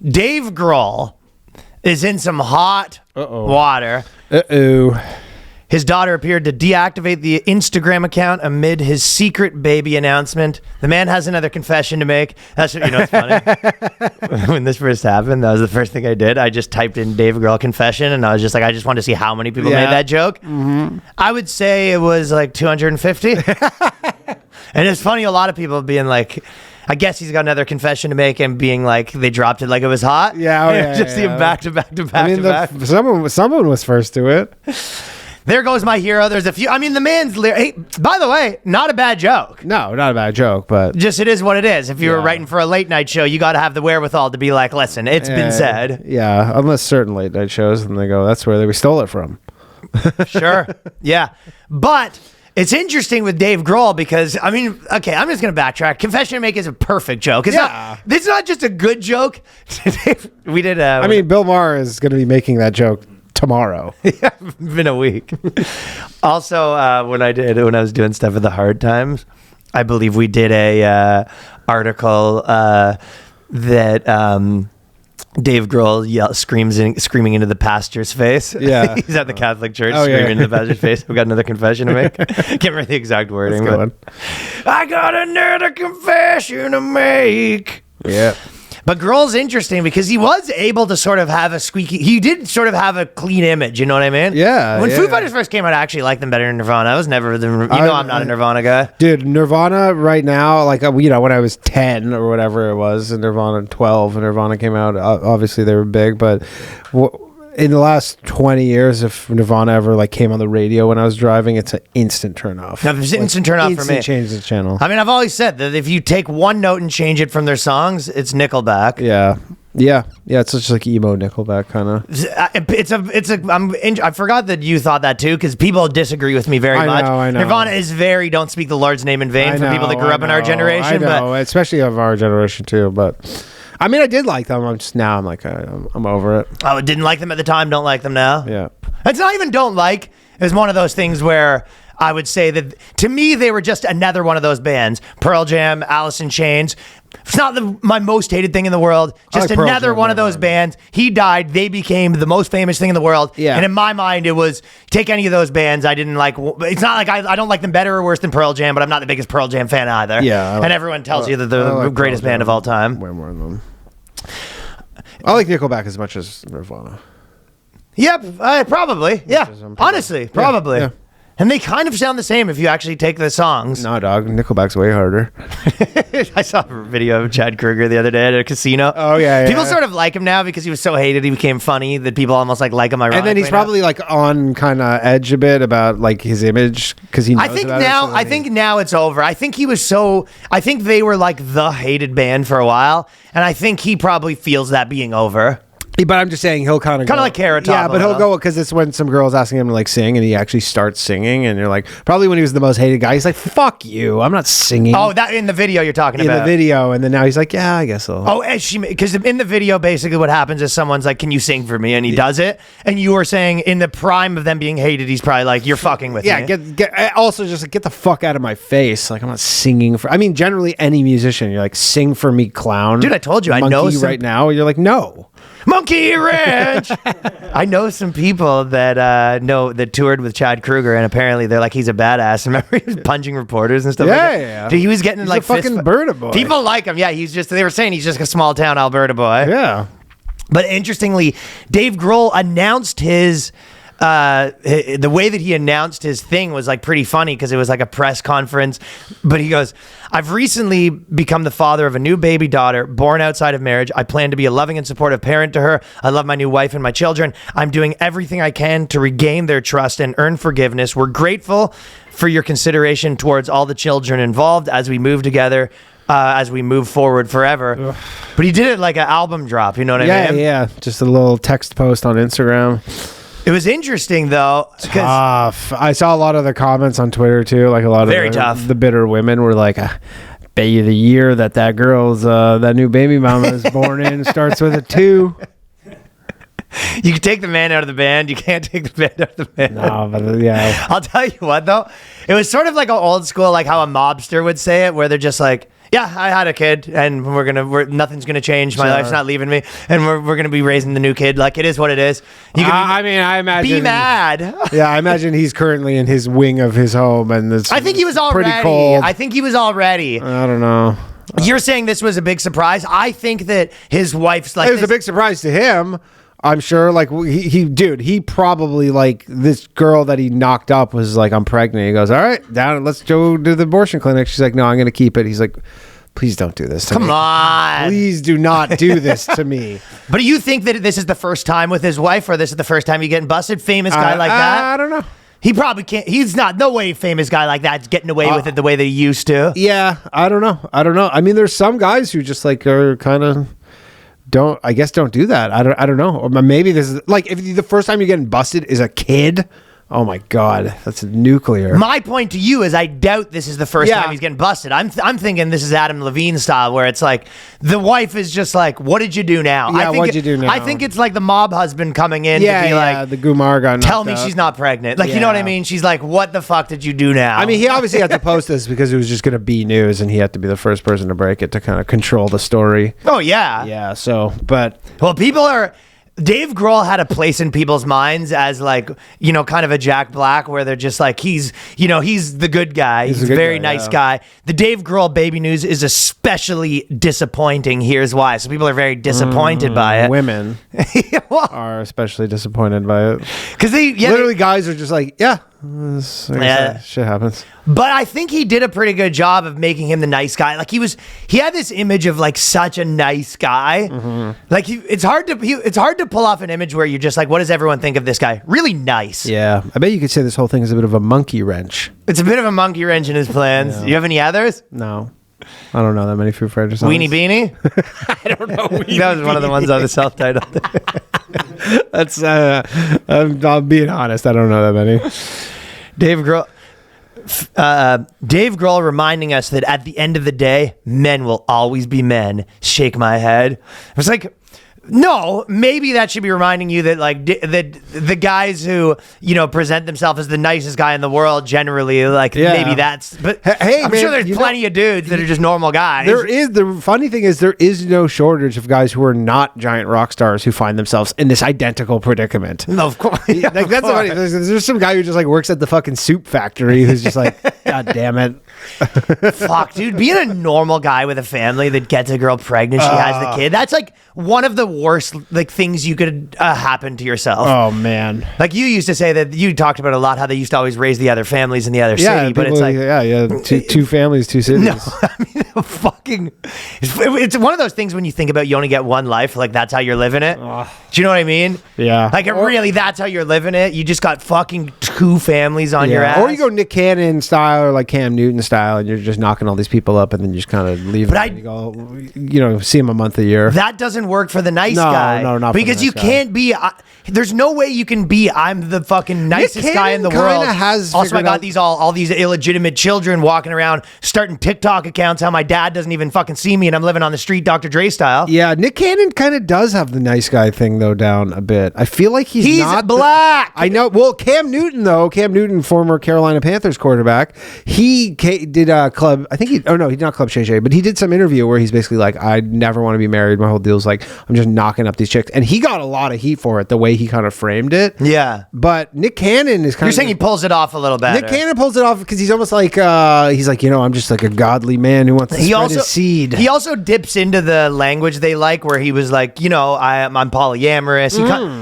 Dave Grohl is in some hot water. His daughter appeared to deactivate the Instagram account amid his secret baby announcement. The man has another confession to make. That's what, it's funny. When this first happened, that was the first thing I did. I just typed in Dave Grohl confession, and I was just like, I just wanted to see how many people made that joke. Mm-hmm. I would say it was like 250. And it's funny, a lot of people being like, I guess he's got another confession to make, and being like, they dropped it like it was hot. Yeah, just see him back to back to back to back. Someone was first to it. There goes my hero. There's a few. I mean, the man's. Hey, by the way, not a bad joke. No, not a bad joke, but just it is what it is. If you were writing for a late night show, you got to have the wherewithal to be like, listen, it's been said. Yeah, unless certain late night shows, and they go, that's where we stole it from. Sure. Yeah, but it's interesting with Dave Grohl because, I mean, okay, I'm just going to backtrack. Confession to Make is a perfect joke. It's not just a good joke. We did. I mean, Bill Maher is going to be making that joke tomorrow. Yeah, been a week. Also, when I was doing stuff at the Hard Times, I believe we did a article that Dave Grohl screaming into the pastor's face. Yeah. He's at the Catholic Church screaming into the pastor's face. We've got another confession to make. Can't remember the exact wording. I got another confession to make. Yeah. But Grohl's interesting because he was able to sort of have he did sort of have a clean image, you know what I mean? Yeah. When Foo Fighters first came out, I actually liked them better than Nirvana. I was never I'm not a Nirvana guy. Dude, Nirvana right now, like, when I was 10 or whatever it was, and Nirvana 12, and Nirvana came out, obviously they were big, but in the last 20 years, if Nirvana ever came on the radio when I was driving, it's an instant turn off. No, it's an instant turn off for me. Change the channel. I mean, I've always said that if you take one note and change it from their songs, it's Nickelback. Yeah. It's just like emo Nickelback kind of. I forgot that you thought that too, because people disagree with me very much. I know. Nirvana is very don't speak the Lord's name in vain for people that grew up in our generation. I know, especially of our generation too, but. I mean, I did like them. I'm over it. Oh, didn't like them at the time, don't like them now? Yeah. It's not even don't like. It's one of those things where I would say that, to me, they were just another one of those bands. Pearl Jam, Alice in Chains. It's not my most hated thing in the world. Just like another one of those bands. He died. They became the most famous thing in the world. Yeah. And in my mind, it was, take any of those bands. I didn't like. It's not like I don't like them better or worse than Pearl Jam, but I'm not the biggest Pearl Jam fan either. Yeah. And everyone tells you that the greatest band of all time. Way more than them. I like Nickelback as much as Nirvana. Yep, probably. Yeah. Honestly, probably. Yeah. And they kind of sound the same if you actually take the songs. No, dog. Nickelback's way harder. I saw a video of Chad Kroeger the other day at a casino. Oh, yeah. People sort of like him now because he was so hated. He became funny that people almost like him ironically. And then he's probably on kind of edge a bit about his image because he knows I think now it's over. I think I think they were like the hated band for a while. And I think he probably feels that being over. But I'm just saying he'll kind of like Carrot Top. Yeah, but he'll go because it's when some girl's asking him to sing and he actually starts singing and you're like, probably when he was the most hated guy, he's like, fuck you, I'm not singing. Oh, that in the video you're talking about. In the video, and then now he's like, yeah, I guess so. Oh, because in the video, basically what happens is someone's like, can you sing for me? And he does it. And you were saying in the prime of them being hated, he's probably like, you're fucking with me. Yeah, also just get the fuck out of my face. I'm not singing for, generally any musician, you're like, sing for me, clown. Dude, I told you, I know know right now. You're like, no. Monkey Ranch. I know some people that toured with Chad Kroeger, and apparently they're like, he's a badass. Remember, he was punching reporters and stuff. Yeah. Dude, he was getting he's a fucking Alberta boy. People like him. Yeah, they were saying he's just a small town Alberta boy. Yeah. But interestingly, Dave Grohl announced his. The way that he announced his thing was pretty funny because it was like a press conference. But he goes, I've recently become the father of a new baby daughter born outside of marriage. I plan to be a loving and supportive parent to her. I love my new wife and my children. I'm doing everything I can to regain their trust and earn forgiveness. We're grateful for your consideration towards all the children involved as we move together. As we move forward forever. Ugh. But he did it like an album drop, you know what I mean? Yeah, just a little text post on Instagram. It was interesting though. Tough. I saw a lot of the comments on Twitter too. Like a lot of the bitter women were like, bet you the year that girl's that new baby mama is born in starts with a 2. You can take the man out of the band. You can't take the band out of the band. No, but yeah. I'll tell you what though. It was sort of like an old school, like how a mobster would say it, where they're just like, Yeah, I had a kid, and nothing's gonna change. My life's not leaving me, and we're gonna be raising the new kid. Like, it is what it is. You can I imagine be mad. Yeah, I imagine he's currently in his wing of his home, and I think he was already. pretty cold. I think he was already. I don't know. You're saying this was a big surprise. I think that his wife's like. It was a big surprise to him. I'm sure, like, he probably, like, this girl that he knocked up was like, I'm pregnant. He goes, all right, down, let's go to the abortion clinic. She's like, no, I'm going to keep it. He's like, please don't do this to me. Come on. Please do not do this to me. But do you think that this is the first time with his wife, or this is the first time you getting busted? Famous guy like that? I don't know. He probably can't. He's not. No way, famous guy like that's getting away with it the way they used to. Yeah, I don't know. I mean, there's some guys who just, like, are kind of... don't do that. I don't know. Or maybe this is like, if the first time you're getting busted is a kid. Oh my God, that's nuclear. My point to you is, I doubt this is the first time he's getting busted. I'm thinking this is Adam Levine style, where it's like the wife is just like, "What did you do now?" Yeah, what'd you do now? I think it's like the mob husband coming in to be like, the Gumar got "Tell me knocked out. she's not pregnant." Like, you know what I mean? She's like, "What the fuck did you do now?" I mean, he obviously had to post this because it was just going to be news, and he had to be the first person to break it to kind of control the story. Oh yeah, Yeah. So, but well, Dave Grohl had a place in people's minds as, like, you know, kind of a Jack Black, where they're just like, he's the good guy. He's a very nice guy. The Dave Grohl baby news is especially disappointing. Here's why. So people are very disappointed by it. women are especially disappointed by it. Because Literally, guys are just like, shit happens. But I think he did a pretty good job of making him the nice guy. Like, he had this image of, like, such a nice guy. Mm-hmm. Like, it's hard to pull off an image where you're just like, what does everyone think of this guy? Really nice. Yeah, I bet you could say this whole thing is a bit of a monkey wrench. It's a bit of a monkey wrench in his plans. Yeah. You have any others? No. I don't know that many Foo Fighters songs. Weenie Beanie? I don't know. That was one of the ones on the self-titled. That's I'm being honest. I don't know that many. Dave Grohl reminding us that at the end of the day, men will always be men. Shake my head. I was like, no, maybe that should be reminding you that, like, the guys who, you know, present themselves as the nicest guy in the world generally, like, maybe that's. But hey, I'm man, sure there's plenty of dudes that are just normal guys. The funny thing is, there is no shortage of guys who are not giant rock stars who find themselves in this identical predicament. No, of course. Yeah, like, that's funny. There's some guy who just, like, works at the fucking soup factory who's just like, God damn it. Fuck, dude, being a normal guy with a family that gets a girl pregnant, she has the kid, that's like one of the worst, like, things you could happen to yourself. Oh man, like, you used to say that you talked about a lot how they used to always raise the other families in the other city, but it's like, two families, two cities. No, I mean, fucking, it's one of those things when you think about you only get one life, like, that's how you're living it. Do you know what I mean? Yeah. Like, really, that's how you're living it. You just got fucking two families on your ass. Or you go Nick Cannon style or like Cam Newton style, and you're just knocking all these people up, and then you just kind of leave. But you go, you know, see them a month a year. That doesn't work for the nice guy. No, not because you can't be. There's no way you can be. I'm the fucking nicest guy in the world. Also, I got all these illegitimate children walking around starting TikTok accounts. How my dad doesn't even fucking see me, and I'm living on the street, Dr. Dre style. Yeah, Nick Cannon kind of does have the nice guy thing though down a bit. I feel like he's not black. I know. Well, Cam Newton, former Carolina Panthers quarterback, he did a club. I think he's not Club Shay Shay, but he did some interview where he's basically like, I never want to be married. My whole deal's like, I'm just knocking up these chicks, and he got a lot of heat for it, the way he kind of framed it. Yeah. But Nick Cannon is kind of... You're saying he pulls it off a little better. Nick Cannon pulls it off because he's almost like, he's like, you know, I'm just like a godly man who wants to spread his seed. He also dips into the language they like, where he was like, you know, I'm polyamorous.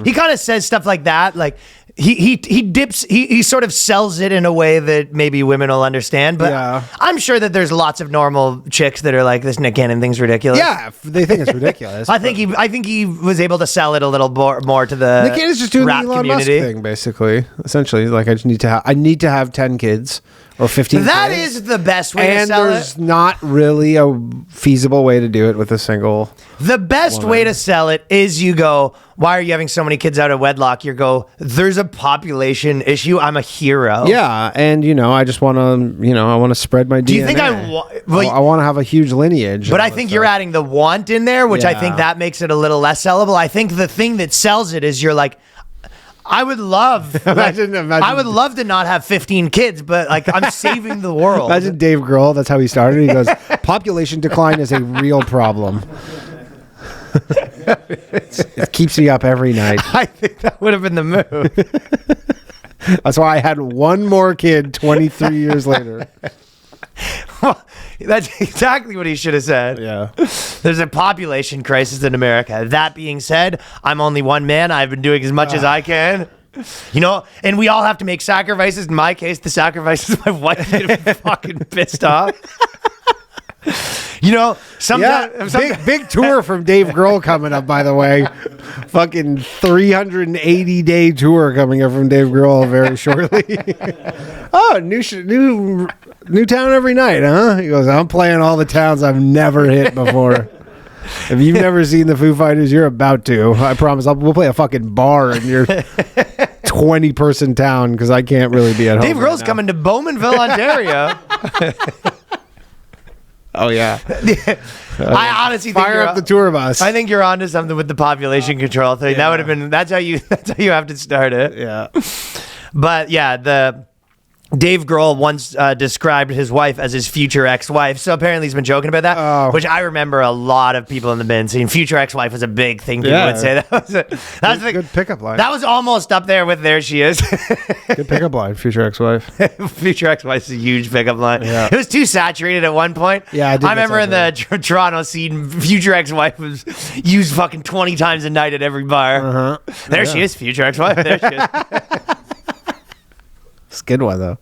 He kind of says stuff like that. Like, he sort of sells it in a way that maybe women will understand, but yeah. I'm sure that there's lots of normal chicks that are like, this Nick Cannon thing's ridiculous. Yeah, they think it's ridiculous. I think he was able to sell it a little more to the Nick Cannon's just doing the Elon community. Musk thing, basically. Essentially, like, I need to have 10 kids or 15 That kids. is the best way to sell it. And there's not really a feasible way to do it with a single The best way to sell it is you go, why are you having so many kids out of wedlock? You go, there's a population issue. I'm a hero. Yeah, and, you know, I just want to, you know, I want to spread my DNA. Do you think I want to have a huge lineage. But I think you're adding the want in there, which I think that makes it a little less sellable. I think the thing that sells it is you're like, I would love, I would love to not have 15 kids, but like, I'm saving the world. Imagine Dave Grohl. That's how he started. He goes, population decline is a real problem. It keeps me up every night. I think that would have been the move. That's why I had one more kid 23 years later. Well, that's exactly what he should have said. Yeah. There's a population crisis in America. That being said, I'm only one man. I've been doing as much as I can. And we all have to make sacrifices. In my case, the sacrifice is my wife getting fucking pissed off. Sometimes big tour from Dave Grohl coming up, by the way. Fucking 380-day tour coming up from Dave Grohl very shortly. Oh, new town every night, huh? He goes, I'm playing all the towns I've never hit before. If you've never seen the Foo Fighters, you're about to. I promise. We'll play a fucking bar in your 20-person town because I can't really be at home. Dave Grohl's coming to Bowmanville, Ontario. Oh yeah. I honestly think fire up the tour bus. I think you're onto something with the population control thing. That would have been. That's how you have to start it. Yeah. But yeah, Dave Grohl once described his wife as his future ex-wife. So apparently he's been joking about that, which I remember a lot of people in the bin saying future ex-wife was a big thing. People would say that was a good pickup line. That was almost up there with "There she is." Good pickup line, future ex-wife. Future ex-wife is a huge pickup line. Yeah. It was too saturated at one point. Yeah, I remember in the Toronto scene, future ex-wife was used fucking 20 times a night at every bar. There she is, future ex-wife. There she is. It's a good one though.